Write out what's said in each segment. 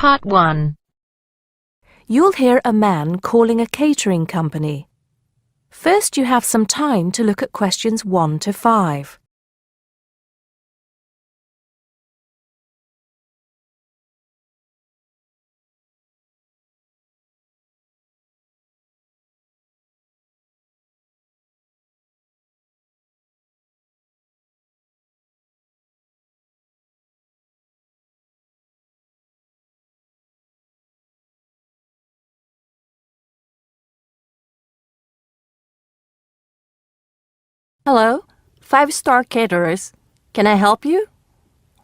Part 1. You'll hear a man calling a catering company. First, you have some time to look at questions 1 to 5. Hello, 5-star caterers. Can I help you?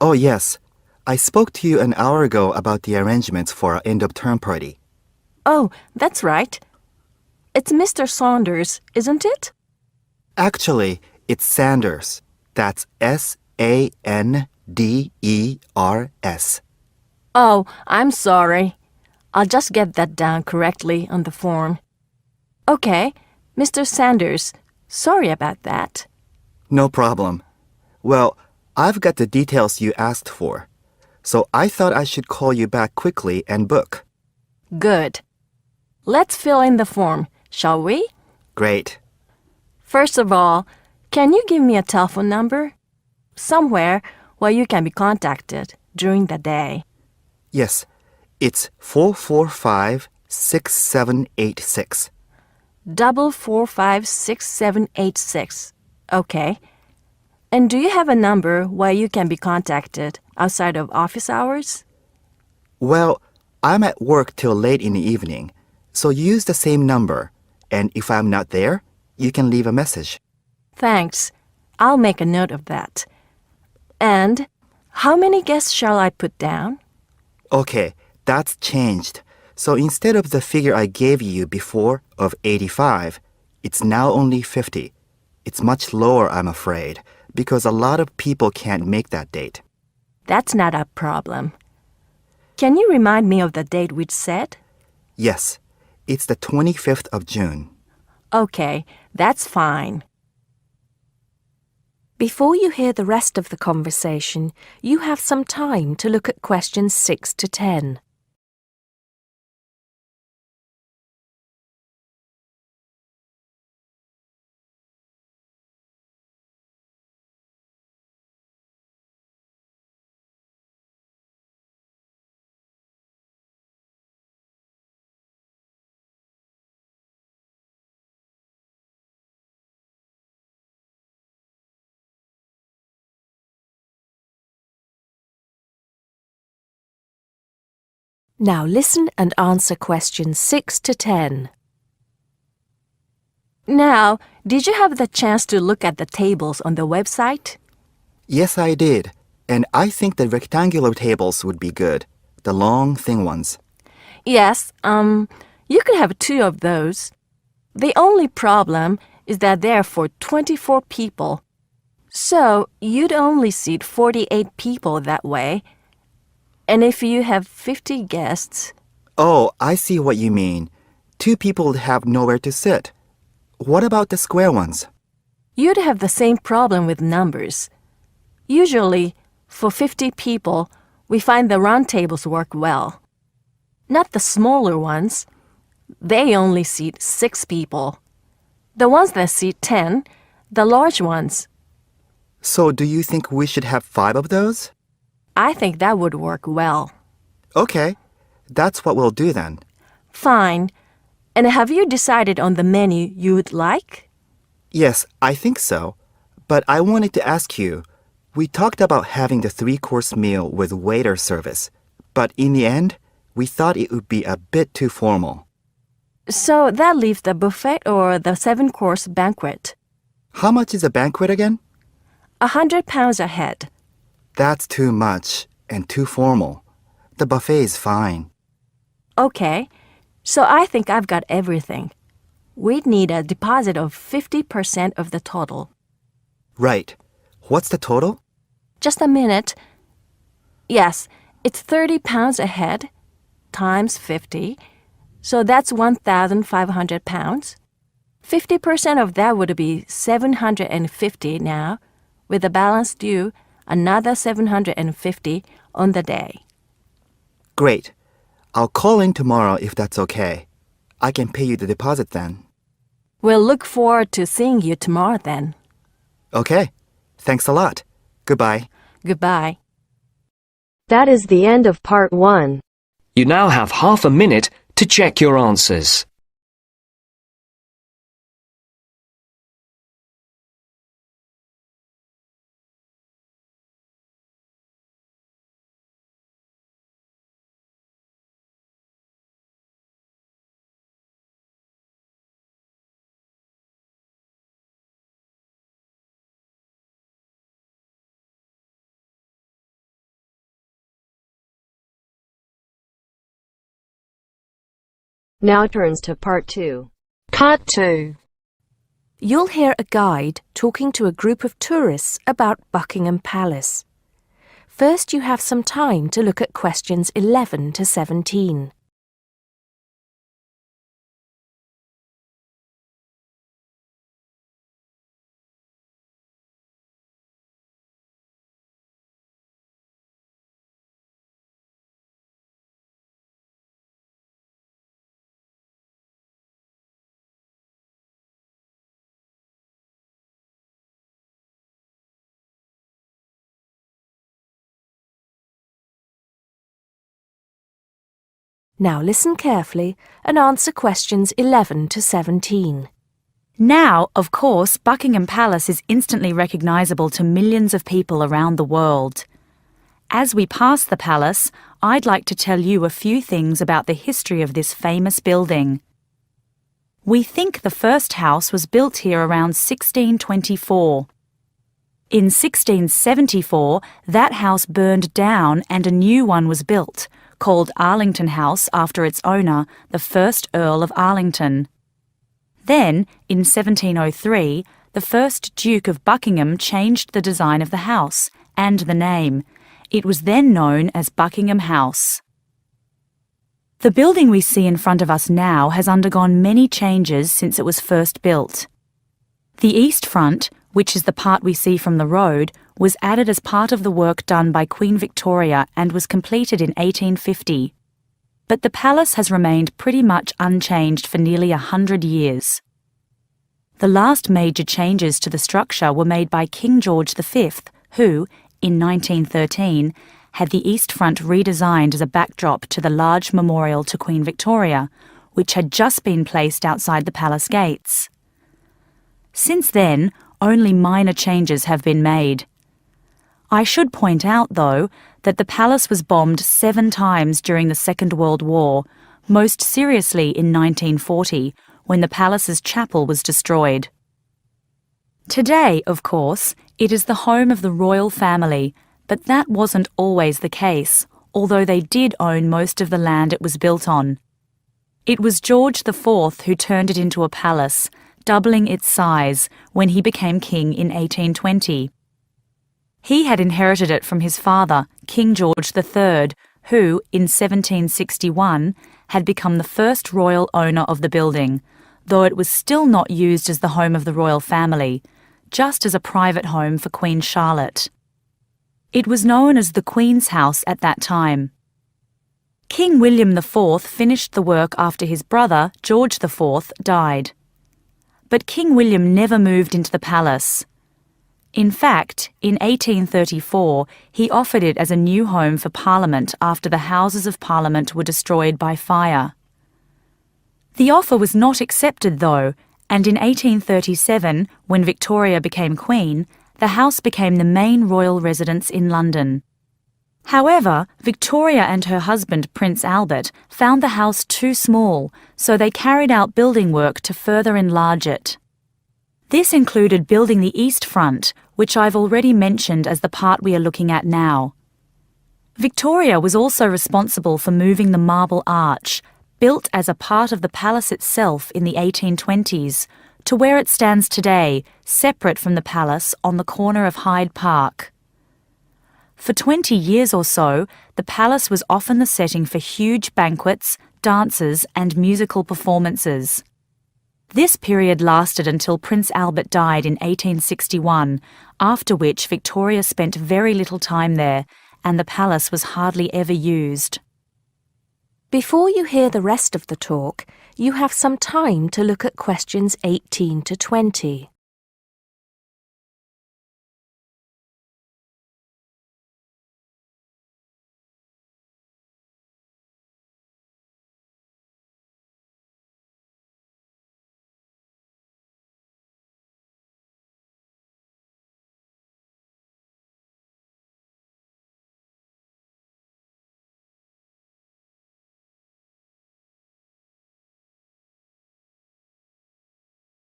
Oh, yes. I spoke to you an hour ago about the arrangements for our end-of-term party. Oh, that's right. It's Mr. Saunders, isn't it? Actually, it's Sanders. That's Sanders. Oh, I'm sorry. I'll just get that down correctly on the form. Okay, Mr. Sanders, sorry about that. No problem. Well, I've got the details you asked for, so I thought I should call you back quickly and book. Good. Let's fill in the form, shall we? Great. First of all, can you give me a telephone number? Somewhere where you can be contacted during the day. Yes, it's 445-6786. 445-6786. Okay. And do you have a number where you can be contacted outside of office hours? Well, I'm at work till late in the evening, so use the same number, and if I'm not there, you can leave a message. Thanks. I'll make a note of that. And how many guests shall I put down? Okay, that's changed. So instead of the figure I gave you before of 85, it's now only 50. It's much lower, I'm afraid, because a lot of people can't make that date. That's not a problem. Can you remind me of the date we'd set? Yes, it's the 25th of June. Okay, that's fine. Before you hear the rest of the conversation, you have some time to look at questions 6 to 10. Now listen and answer questions 6 to 10. Now, did you have the chance to look at the tables on the website? Yes, I did. And I think the rectangular tables would be good. The long, thin ones. Yes, you could have 2 of those. The only problem is that they're for 24 people. So you'd only seat 48 people that way. And if you have 50 guests... Oh, I see what you mean. 2 people would have nowhere to sit. What about the square ones? You'd have the same problem with numbers. Usually, for 50 people, we find the round tables work well. Not the smaller ones. They only seat 6 people. The ones that seat 10, the large ones. So do you think we should have 5 of those? I think that would work well. Okay, that's what we'll do then. Fine. And have you decided on the menu you would like? Yes, I think so. But I wanted to ask you, we talked about having the 3-course meal with waiter service, but in the end, we thought it would be a bit too formal. So that leaves the buffet or the 7-course banquet. How much is a banquet again? £100 a head. That's too much and too formal. The buffet is fine. Okay, so I think I've got everything. We'd need a deposit of 50% of the total. Right. What's the total? Just a minute. Yes, it's £30 a head times 50, so that's £1,500. 50% of that would be $750 now, with the balance due another $750 on the day. Great. I'll call in tomorrow if that's okay. I can pay you the deposit then. We'll look forward to seeing you tomorrow then. Okay. Thanks a lot. Goodbye. Goodbye. That is the end of part 1. You now have half a minute to check your answers. Now turns to part 2. Part 2. You'll hear a guide talking to a group of tourists about Buckingham Palace. First, you have some time to look at questions 11 to 17. Now listen carefully and answer questions 11 to 17. Now, of course, Buckingham Palace is instantly recognisable to millions of people around the world. As we pass the palace, I'd like to tell you a few things about the history of this famous building. We think the first house was built here around 1624. In 1674, that house burned down and a new one was built, called Arlington House after its owner, the first Earl of Arlington. Then, in 1703, the first Duke of Buckingham changed the design of the house and the name. It was then known as Buckingham House. The building we see in front of us now has undergone many changes since it was first built. The east front, which is the part we see from the road, was added as part of the work done by Queen Victoria and was completed in 1850. But the palace has remained pretty much unchanged for nearly 100 years. The last major changes to the structure were made by King George V, who, in 1913, had the east front redesigned as a backdrop to the large memorial to Queen Victoria, which had just been placed outside the palace gates. Since then, only minor changes have been made. I should point out, though, that the palace was bombed 7 times during the Second World War, most seriously in 1940, when the palace's chapel was destroyed. Today, of course, it is the home of the royal family, but that wasn't always the case, although they did own most of the land it was built on. It was George IV who turned it into a palace, doubling its size when he became king in 1820. He had inherited it from his father, King George III, who, in 1761, had become the first royal owner of the building, though it was still not used as the home of the royal family, just as a private home for Queen Charlotte. It was known as the Queen's House at that time. King William IV finished the work after his brother, George IV, died. But King William never moved into the palace. In fact, in 1834, he offered it as a new home for Parliament after the Houses of Parliament were destroyed by fire. The offer was not accepted, though, and in 1837, when Victoria became Queen, the house became the main royal residence in London. However, Victoria and her husband, Prince Albert, found the house too small, so they carried out building work to further enlarge it. This included building the east front, which I've already mentioned as the part we are looking at now. Victoria was also responsible for moving the Marble Arch, built as a part of the palace itself in the 1820s, to where it stands today, separate from the palace on the corner of Hyde Park. For 20 years or so, the palace was often the setting for huge banquets, dances, and musical performances. This period lasted until Prince Albert died in 1861, after which Victoria spent very little time there, and the palace was hardly ever used. Before you hear the rest of the talk, you have some time to look at questions 18 to 20.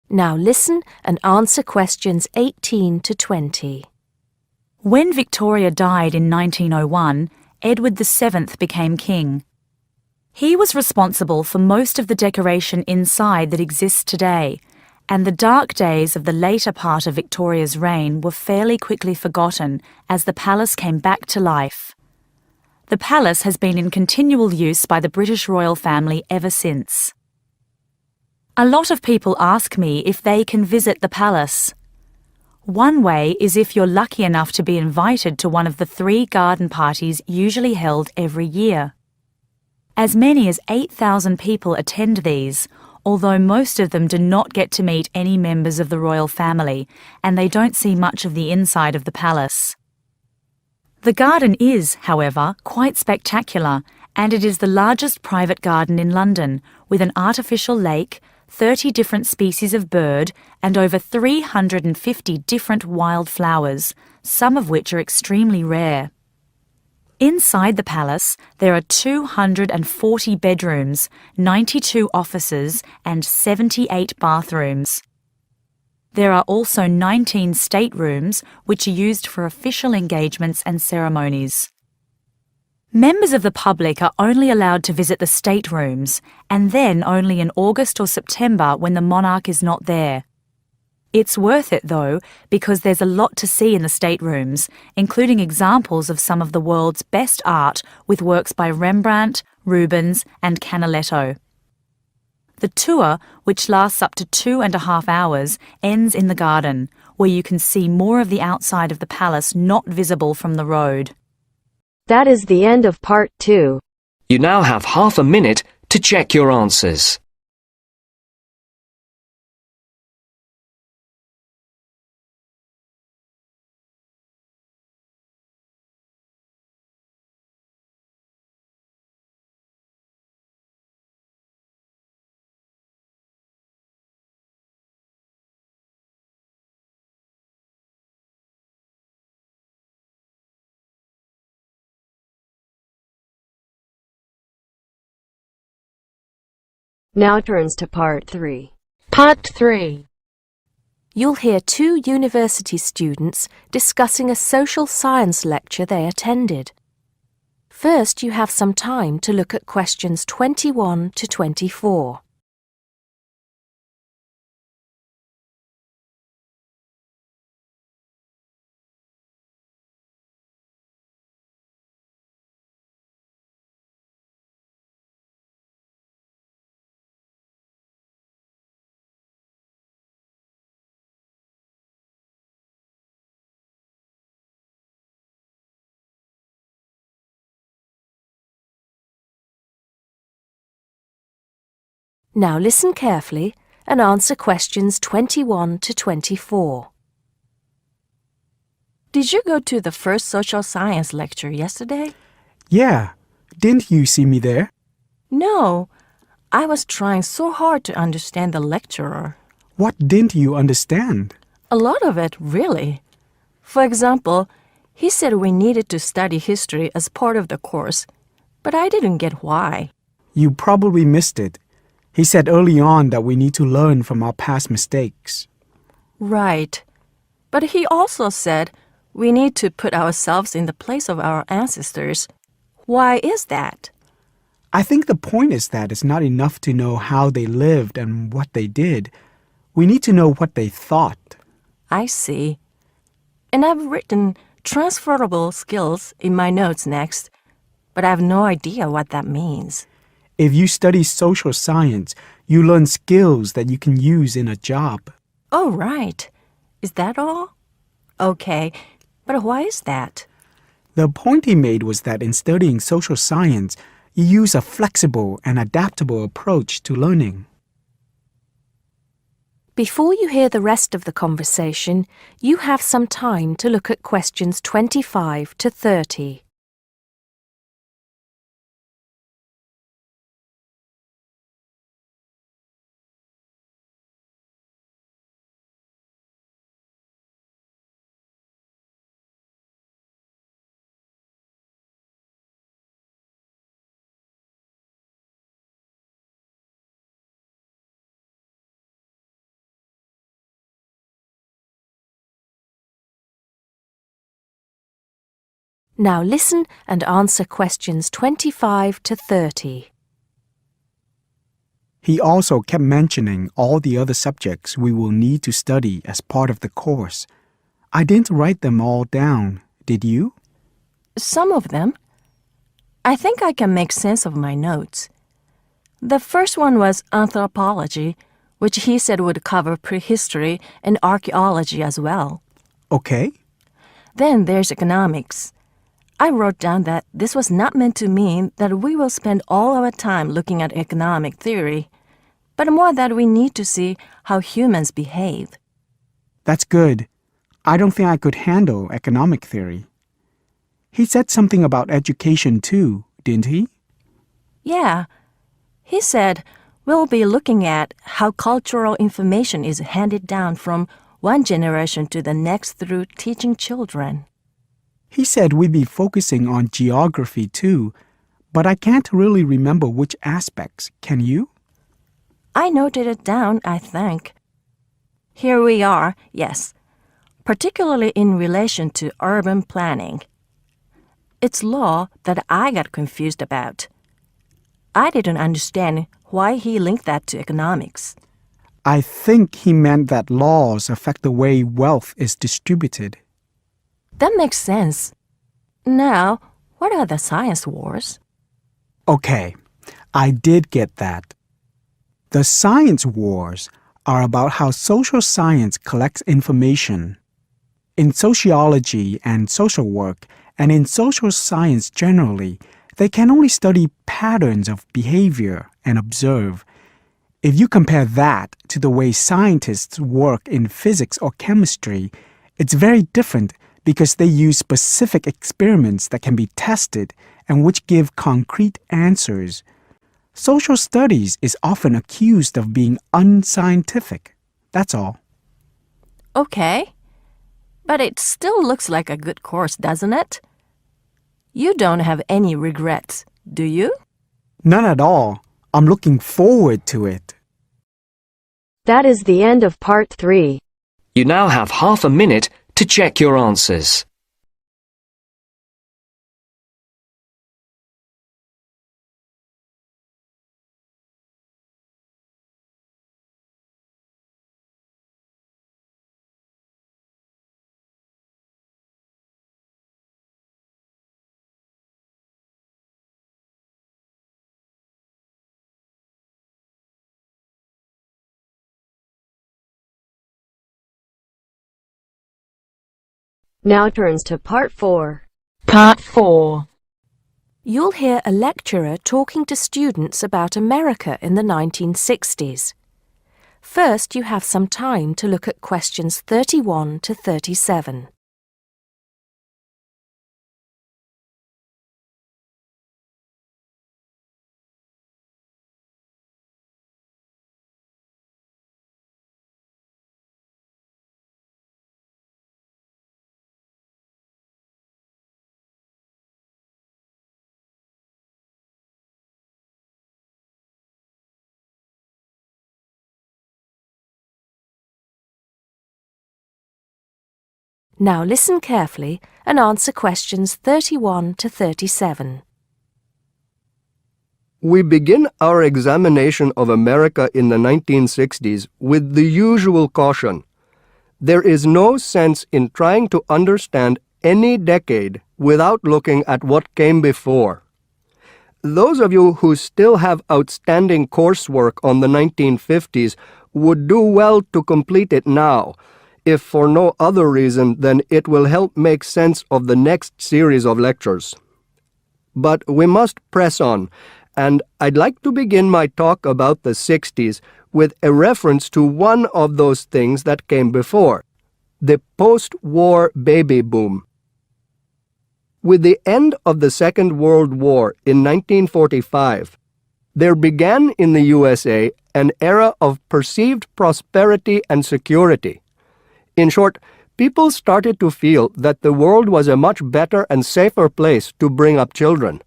Now listen and answer questions 18 to 20. When Victoria died in 1901, Edward VII became king. He was responsible for most of the decoration inside that exists today, and the dark days of the later part of Victoria's reign were fairly quickly forgotten as the palace came back to life. The palace has been in continual use by the British royal family ever since. A lot of people ask me if they can visit the palace. One way is if you're lucky enough to be invited to one of the 3 garden parties usually held every year. As many as 8,000 people attend these, although most of them do not get to meet any members of the royal family, and they don't see much of the inside of the palace. The garden is, however, quite spectacular, and it is the largest private garden in London, with an artificial lake, 30 different species of bird, and over 350 different wild flowers, some of which are extremely rare. Inside the palace, there are 240 bedrooms, 92 offices, and 78 bathrooms. There are also 19 staterooms, which are used for official engagements and ceremonies. Members of the public are only allowed to visit the staterooms, and then only in August or September when the monarch is not there. It's worth it, though, because there's a lot to see in the staterooms, including examples of some of the world's best art with works by Rembrandt, Rubens, and Canaletto. The tour, which lasts up to 2.5 hours, ends in the garden, where you can see more of the outside of the palace not visible from the road. That is the end of part 2. You now have half a minute to check your answers. Now turns to part 3. Part 3. You'll hear 2 university students discussing a social science lecture they attended. First, you have some time to look at questions 21 to 24. Now listen carefully and answer questions 21 to 24. Did you go to the first social science lecture yesterday? Yeah. Didn't you see me there? No. I was trying so hard to understand the lecturer. What didn't you understand? A lot of it, really. For example, he said we needed to study history as part of the course, but I didn't get why. You probably missed it. He said early on that we need to learn from our past mistakes. Right. But he also said we need to put ourselves in the place of our ancestors. Why is that? I think the point is that it's not enough to know how they lived and what they did. We need to know what they thought. I see. And I've written transferable skills in my notes next, but I have no idea what that means. If you study social science, you learn skills that you can use in a job. Oh, right. Is that all? Okay, but why is that? The point he made was that in studying social science, You use a flexible and adaptable approach to learning. Before you hear the rest of the conversation, you have some time to look at questions 25 to 30. Now listen and answer questions 25 to 30. He also kept mentioning all the other subjects we will need to study as part of the course. I didn't write them all down, did you? Some of them. I think I can make sense of my notes. The first one was anthropology, which he said would cover prehistory and archaeology as well. Okay. Then there's economics. I wrote down that this was not meant to mean that we will spend all our time looking at economic theory, but more that we need to see how humans behave. That's good. I don't think I could handle economic theory. He said something about education too, didn't he? Yeah. He said we'll be looking at how cultural information is handed down from one generation to the next through teaching children. He said we'd be focusing on geography too, but I can't really remember which aspects. Can you? I noted it down, I think. Here we are, yes, particularly in relation to urban planning. It's law that I got confused about. I didn't understand why he linked that to economics. I think he meant that laws affect the way wealth is distributed. That makes sense. Now, what are the science wars? Okay, I did get that. The science wars are about how social science collects information. In sociology and social work, and in social science generally, they can only study patterns of behavior and observe. If you compare that to the way scientists work in physics or chemistry, it's very different because they use specific experiments that can be tested and which give concrete answers. Social studies is often accused of being unscientific. That's all. Okay. But it still looks like a good course, doesn't it? You don't have any regrets, do you? None at all. I'm looking forward to it. That is the end of part 3. You now have half a minute to check your answers. Now turns to part 4. Part 4. You'll hear a lecturer talking to students about America in the 1960s. First, you have some time to look at questions 31 to 37. Now listen carefully and answer questions 31 to 37. We begin our examination of America in the 1960s with the usual caution. There is no sense in trying to understand any decade without looking at what came before. Those of you who still have outstanding coursework on the 1950s would do well to complete it now, if for no other reason than it will help make sense of the next series of lectures. but we must press on, and I'd like to begin my talk about the 60s with a reference to one of those things that came before, the post-war baby boom. With the end of the Second World War in 1945, there began in the USA an era of perceived prosperity and security. In short, people started to feel that the world was a much better and safer place to bring up children.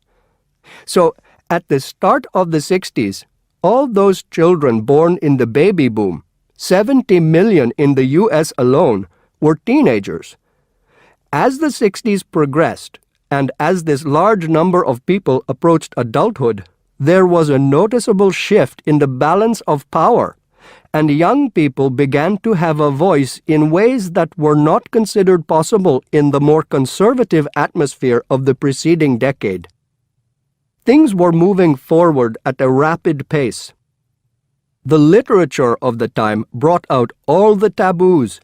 So, at the start of the 60s, all those children born in the baby boom, 70 million in the US alone, were teenagers. As the 60s progressed, and as this large number of people approached adulthood, there was a noticeable shift in the balance of power, and young people began to have a voice in ways that were not considered possible in the more conservative atmosphere of the preceding decade. Things were moving forward at a rapid pace. The literature of the time brought out all the taboos.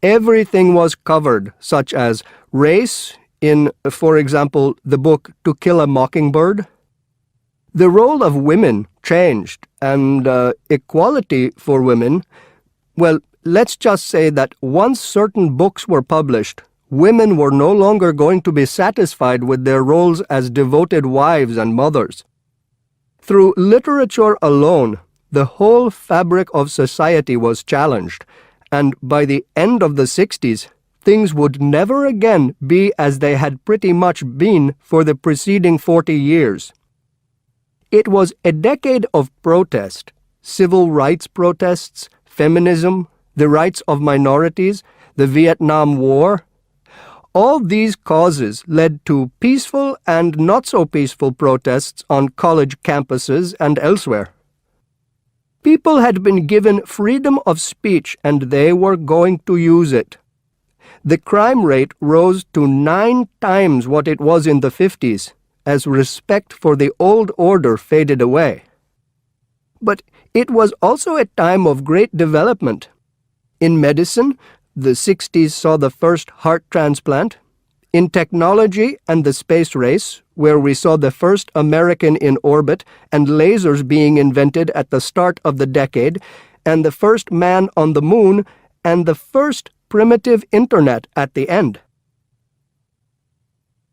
Everything was covered, such as race in, for example, the book To Kill a Mockingbird. The role of women changed, and equality for women, well, let's just say that once certain books were published, women were no longer going to be satisfied with their roles as devoted wives and mothers. Through literature alone, the whole fabric of society was challenged, and by the end of the 60s, things would never again be as they had pretty much been for the preceding 40 years. It was a decade of protest, civil rights protests, feminism, the rights of minorities, the Vietnam War. All these causes led to peaceful and not-so-peaceful protests on college campuses and elsewhere. People had been given freedom of speech, and they were going to use it. The crime rate rose to 9 times what it was in the 50s, as respect for the old order faded away. But it was also a time of great development. In medicine, the 60s saw the first heart transplant. In technology and the space race, where we saw the first American in orbit and lasers being invented at the start of the decade, and the first man on the moon, and the first primitive internet at the end.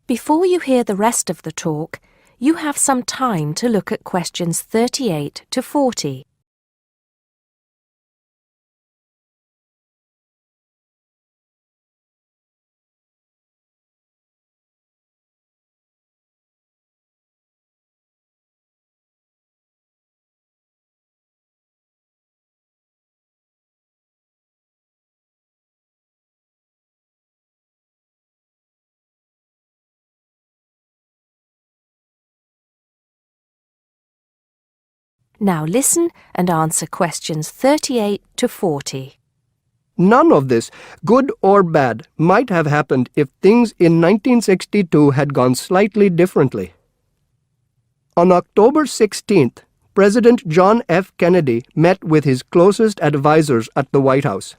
Before you hear the rest of the talk, you have some time to look at questions 38 to 40. Now listen and answer questions 38 to 40. None of this, good or bad, might have happened if things in 1962 had gone slightly differently. On October 16th, President John F. Kennedy met with his closest advisors at the White House.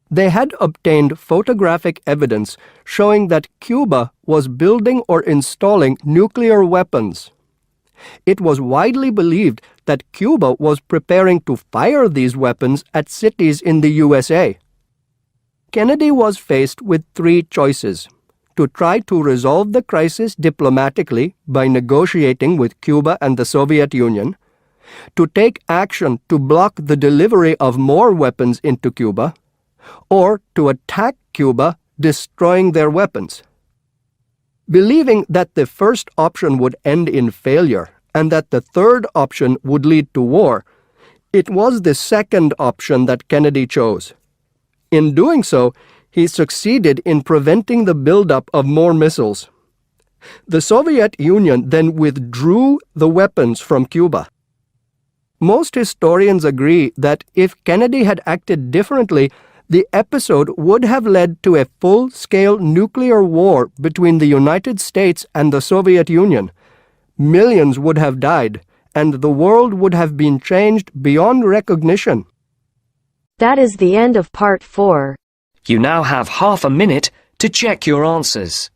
They had obtained photographic evidence showing that Cuba was building or installing nuclear weapons. It was widely believed that Cuba was preparing to fire these weapons at cities in the USA. Kennedy was faced with 3 choices: to try to resolve the crisis diplomatically by negotiating with Cuba and the Soviet Union, to take action to block the delivery of more weapons into Cuba, or to attack Cuba, destroying their weapons. Believing that the first option would end in failure and that the third option would lead to war, it was the second option that Kennedy chose. In doing so, he succeeded in preventing the buildup of more missiles. The Soviet Union then withdrew the weapons from Cuba. Most historians agree that if Kennedy had acted differently, the episode would have led to a full-scale nuclear war between the United States and the Soviet Union. Millions would have died, and the world would have been changed beyond recognition. That is the end of part 4. You now have half a minute to check your answers.